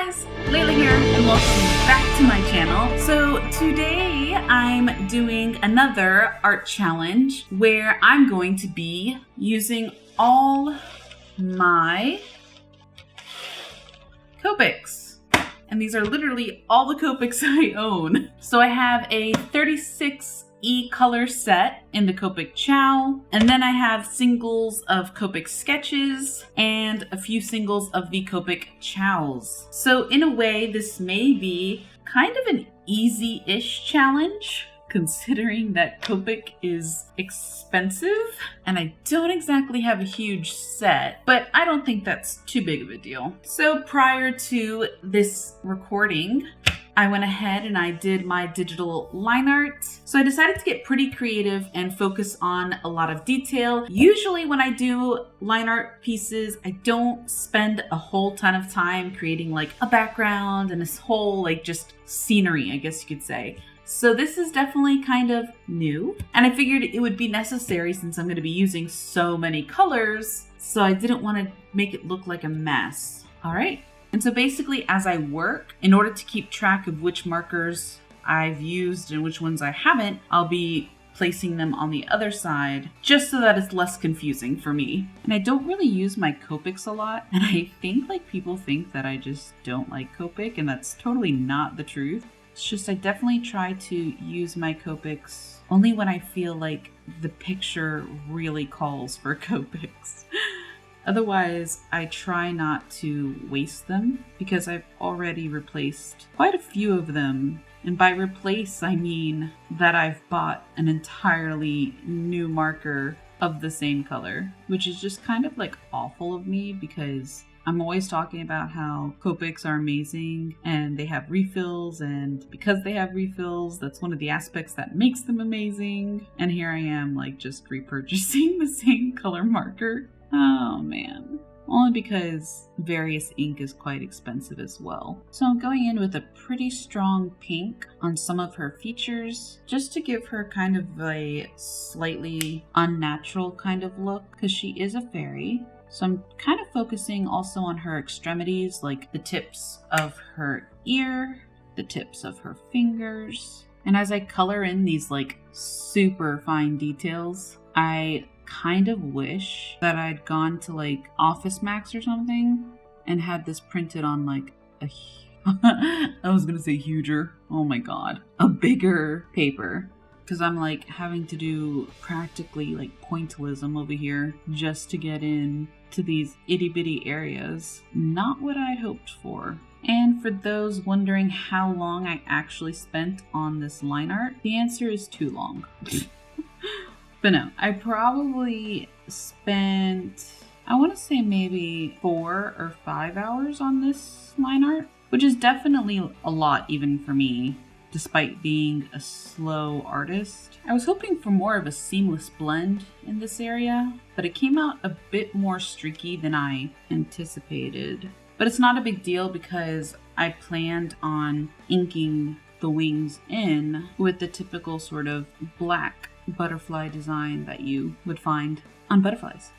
guys, Layla here and welcome back to my channel. So today I'm doing another art challenge where I'm going to be using all my Copics. And these are literally all the Copics I own. So I have a 36E color set in the Copic Chow, and then I have singles of Copic sketches and a few singles of the Copic Chows. So in a way, this may be kind of an easy-ish challenge, considering that Copic is expensive and I don't exactly have a huge set, but I don't think that's too big of a deal. So prior to this recording, I went ahead and I did my digital line art. So I decided to get pretty creative and focus on a lot of detail. Usually when I do line art pieces, I don't spend a whole ton of time creating like a background and this whole like just scenery, I guess you could say. So this is definitely kind of new, and I figured it would be necessary since I'm going to be using so many colors, so I didn't want to make it look like a mess. All right. And so basically as I work, in order to keep track of which markers I've used and which ones I haven't, I'll be placing them on the other side just so that it's less confusing for me. And I don't really use my Copics a lot, and I think like people think that I just don't like Copic, and that's totally not the truth. It's just I definitely try to use my Copics only when I feel like the picture really calls for Copics. Otherwise, I try not to waste them because I've already replaced quite a few of them. And by replace, I mean that I've bought an entirely new marker of the same color, which is just kind of like awful of me because I'm always talking about how Copics are amazing and they have refills, and because they have refills, that's one of the aspects that makes them amazing. And here I am like just repurchasing the same color marker. Oh man. Only because various ink is quite expensive as well. So I'm going in with a pretty strong pink on some of her features just to give her kind of a slightly unnatural kind of look because she is a fairy. So I'm kind of focusing also on her extremities, like the tips of her ear, the tips of her fingers. And as I color in these like super fine details, I kind of wish that I'd gone to like Office Max or something and had this printed on like a I was gonna say huger. Oh my god. A bigger paper. Because I'm like having to do practically like pointillism over here just to get in to these itty bitty areas. Not what I'd hoped for. And for those wondering how long I actually spent on this line art, the answer is too long. But no, I probably spent, I want to say maybe 4 or 5 hours on this line art, which is definitely a lot even for me. Despite being a slow artist. I was hoping for more of a seamless blend in this area, but it came out a bit more streaky than I anticipated. But it's not a big deal because I planned on inking the wings in with the typical sort of black butterfly design that you would find on butterflies.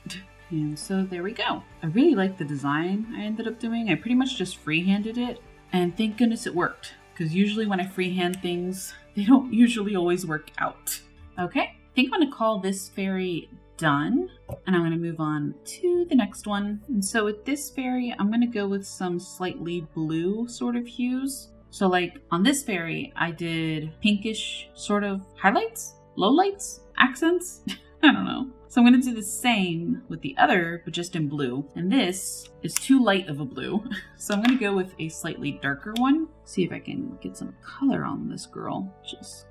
And so there we go. I really like the design I ended up doing. I pretty much just freehanded it, and thank goodness it worked. Because usually when I freehand things, they don't usually always work out. Okay, I think I'm going to call this fairy done. And I'm going to move on to the next one. And so with this fairy, I'm going to go with some slightly blue sort of hues. So like on this fairy, I did pinkish sort of highlights, lowlights, accents. I don't know. So I'm going to do the same with the other, but just in blue. And this is too light of a blue. So I'm going to go with a slightly darker one. See if I can get some color on this girl,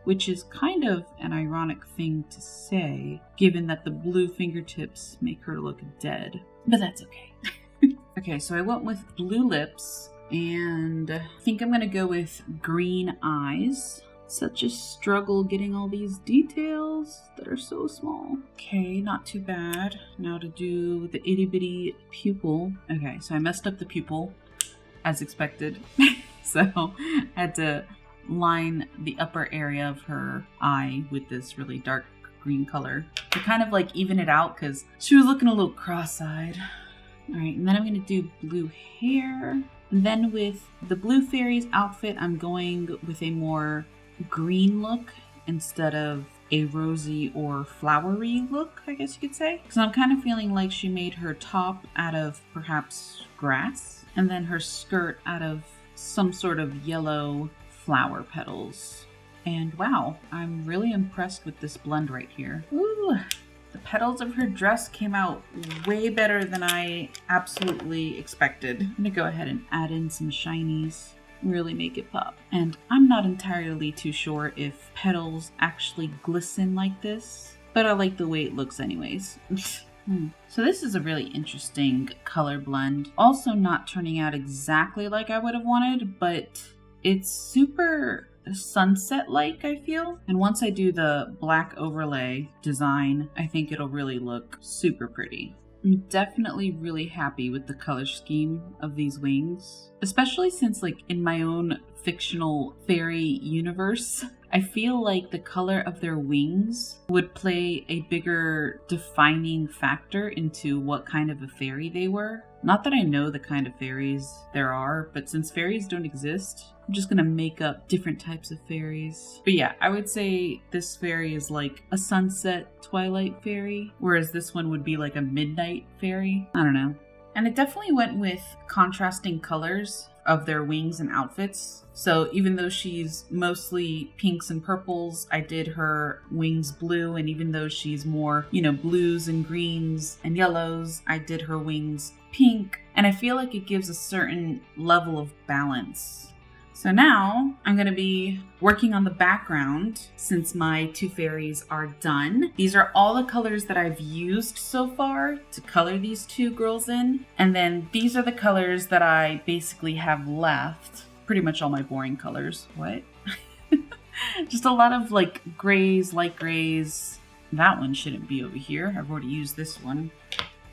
which is kind of an ironic thing to say, given that the blue fingertips make her look dead. But that's okay. Okay, so I went with blue lips, and I think I'm going to go with green eyes. Such a struggle getting all these details that are so small. Okay, not too bad. Now to do the itty bitty pupil. Okay, so I messed up the pupil as expected. So I had to line the upper area of her eye with this really dark green color to kind of like even it out because she was looking a little cross-eyed. All right, and then I'm gonna do blue hair. And then with the Blue Fairy's outfit, I'm going with a more green look instead of a rosy or flowery look, I guess you could say. Because I'm kind of feeling like she made her top out of perhaps grass, and then her skirt out of some sort of yellow flower petals. And wow, I'm really impressed with this blend right here. Ooh, the petals of her dress came out way better than I absolutely expected. I'm gonna go ahead and add in some shinies, really make it pop. And I'm not entirely too sure if petals actually glisten like this, but I like the way it looks anyways. So this is a really interesting color blend. Also not turning out exactly like I would have wanted, but it's super sunset-like, I feel. And once I do the black overlay design, I think it'll really look super pretty. I'm definitely really happy with the color scheme of these wings, especially since, like, in my own fictional fairy universe, I feel like the color of their wings would play a bigger defining factor into what kind of a fairy they were. Not that I know the kind of fairies there are, but since fairies don't exist, I'm just gonna make up different types of fairies. But yeah, I would say this fairy is like a sunset twilight fairy, whereas this one would be like a midnight fairy. I don't know. And it definitely went with contrasting colors of their wings and outfits. So even though she's mostly pinks and purples, I did her wings blue. And even though she's more, blues and greens and yellows, I did her wings pink. And I feel like it gives a certain level of balance. So now I'm going to be working on the background since my two fairies are done. These are all the colors that I've used so far to color these two girls in. And then these are the colors that I basically have left. Pretty much all my boring colors. What? Just a lot of like grays, light grays. That one shouldn't be over here. I've already used this one.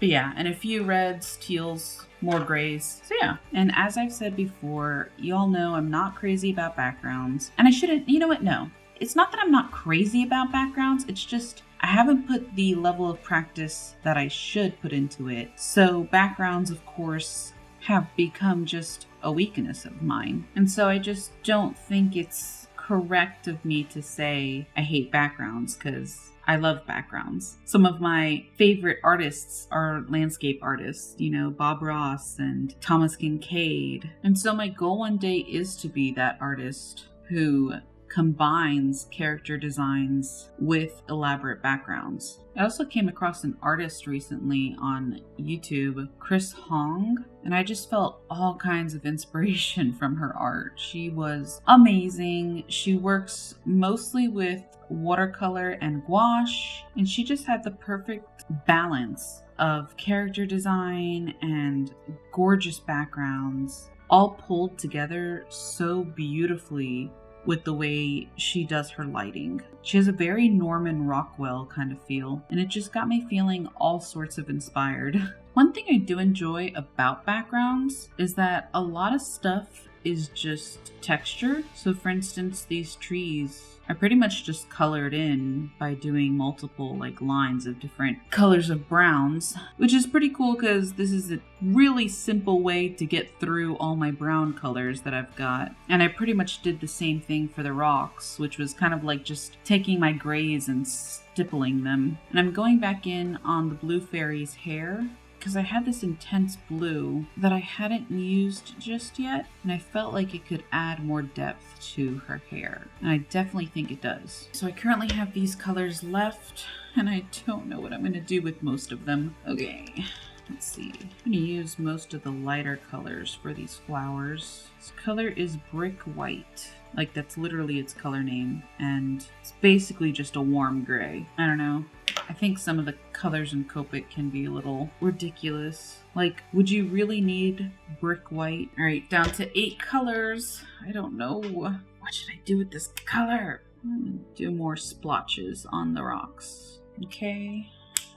But yeah, and a few reds, teals, more grays. So yeah, and as I've said before, y'all know I'm not crazy about backgrounds. And I shouldn't, you know what? No, it's not that I'm not crazy about backgrounds. It's just I haven't put the level of practice that I should put into it. So backgrounds, of course, have become just a weakness of mine. And so I just don't think it's correct of me to say I hate backgrounds, because I love backgrounds. Some of my favorite artists are landscape artists, Bob Ross and Thomas Kincaid. And so my goal one day is to be that artist who combines character designs with elaborate backgrounds. I also came across an artist recently on YouTube, Chris Hong, and I just felt all kinds of inspiration from her art. She was amazing. She works mostly with watercolor and gouache, and she just had the perfect balance of character design and gorgeous backgrounds, all pulled together so beautifully with the way she does her lighting. She has a very Norman Rockwell kind of feel, and it just got me feeling all sorts of inspired. One thing I do enjoy about backgrounds is that a lot of stuff is just texture. So for instance, these trees, I pretty much just colored in by doing multiple lines of different colors of browns, which is pretty cool because this is a really simple way to get through all my brown colors that I've got. And I pretty much did the same thing for the rocks, which was kind of like just taking my grays and stippling them. And I'm going back in on the Blue Fairy's hair, because I had this intense blue that I hadn't used just yet, and I felt like it could add more depth to her hair, and I definitely think it does. So I currently have these colors left, and I don't know what I'm going to do with most of them. Okay, let's see. I'm going to use most of the lighter colors for these flowers. This color is Brick White. That's literally its color name, and it's basically just a warm gray. I don't know. I think some of the colors in Copic can be a little ridiculous. Would you really need Brick White? All right, down to 8 colors. I don't know. What should I do with this color? I'm gonna do more splotches on the rocks. Okay.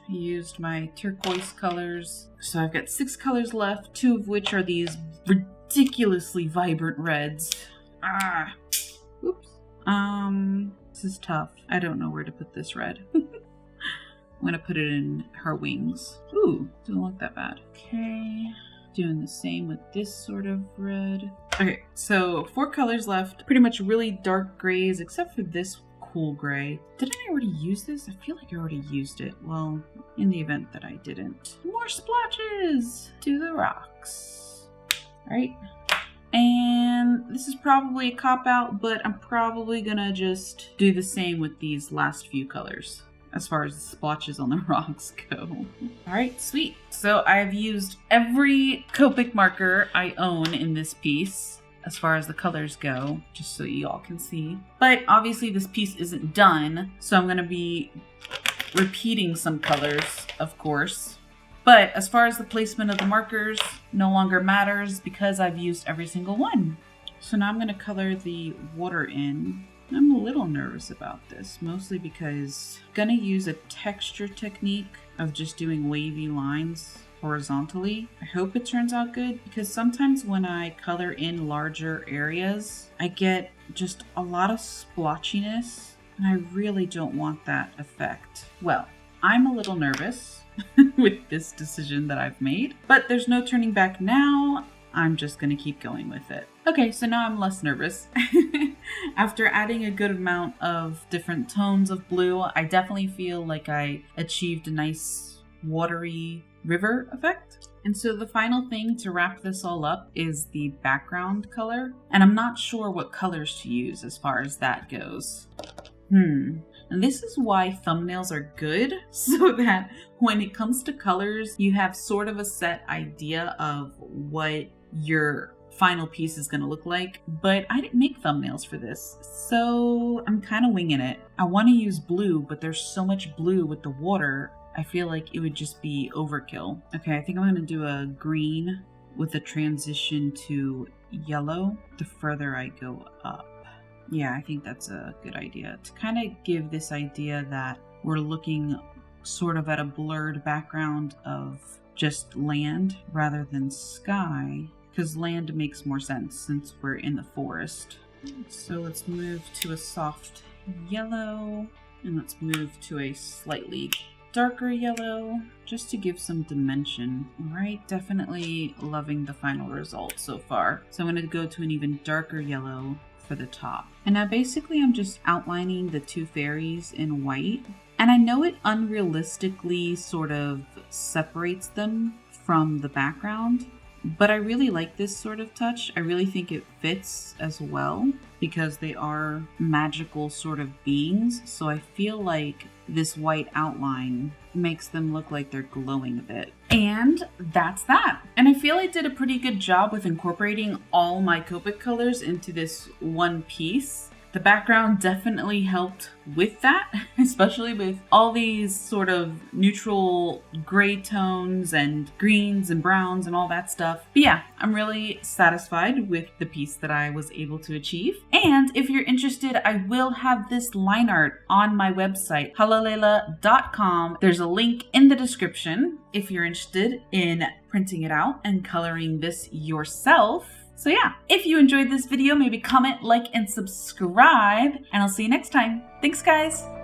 I used my turquoise colors. So I've got 6 colors left, 2 of which are these ridiculously vibrant reds. Oops. This is tough. I don't know where to put this red. I'm gonna put it in her wings. Ooh, doesn't look that bad. Okay. Doing the same with this sort of red. Okay, so 4 colors left. Pretty much really dark grays, except for this cool gray. Didn't I already use this? I feel like I already used it. Well, in the event that I didn't. More splotches to the rocks. All right. And this is probably a cop-out, but I'm probably gonna just do the same with these last few colors as far as the splotches on the rocks go. All right, sweet. So I've used every Copic marker I own in this piece as far as the colors go, just so you all can see. But obviously this piece isn't done, so I'm gonna be repeating some colors, of course. But as far as the placement of the markers, no longer matters because I've used every single one. So now I'm going to color the water in. I'm a little nervous about this, mostly because I'm going to use a texture technique of just doing wavy lines horizontally. I hope it turns out good because sometimes when I color in larger areas, I get just a lot of splotchiness, and I really don't want that effect. Well, I'm a little nervous with this decision that I've made, but there's no turning back now. I'm just gonna keep going with it. Okay, so now I'm less nervous. After adding a good amount of different tones of blue, I definitely feel like I achieved a nice watery river effect. And so the final thing to wrap this all up is the background color. And I'm not sure what colors to use as far as that goes. And this is why thumbnails are good, so that when it comes to colors, you have sort of a set idea of what your final piece is going to look like. But I didn't make thumbnails for this, so I'm kind of winging it. I want to use blue, but there's so much blue with the water, I feel like it would just be overkill. Okay, I think I'm going to do a green with a transition to yellow the further I go up. Yeah, I think that's a good idea to kind of give this idea that we're looking sort of at a blurred background of just land rather than sky, because land makes more sense since we're in the forest. So let's move to a soft yellow, and let's move to a slightly darker yellow just to give some dimension. All right, definitely loving the final result so far. So I'm going to go to an even darker yellow for the top. And now basically I'm just outlining the 2 fairies in white. And I know it unrealistically sort of separates them from the background, but I really like this sort of touch. I really think it fits as well because they are magical sort of beings. So I feel like this white outline makes them look like they're glowing a bit. And that's that. And I feel I did a pretty good job with incorporating all my Copic colors into this one piece. The background definitely helped with that, especially with all these sort of neutral gray tones and greens and browns and all that stuff. But yeah, I'm really satisfied with the piece that I was able to achieve. And if you're interested, I will have this line art on my website, halalela.com. There's a link in the description if you're interested in printing it out and coloring this yourself. So yeah, if you enjoyed this video, maybe comment, like, and subscribe, and I'll see you next time. Thanks, guys.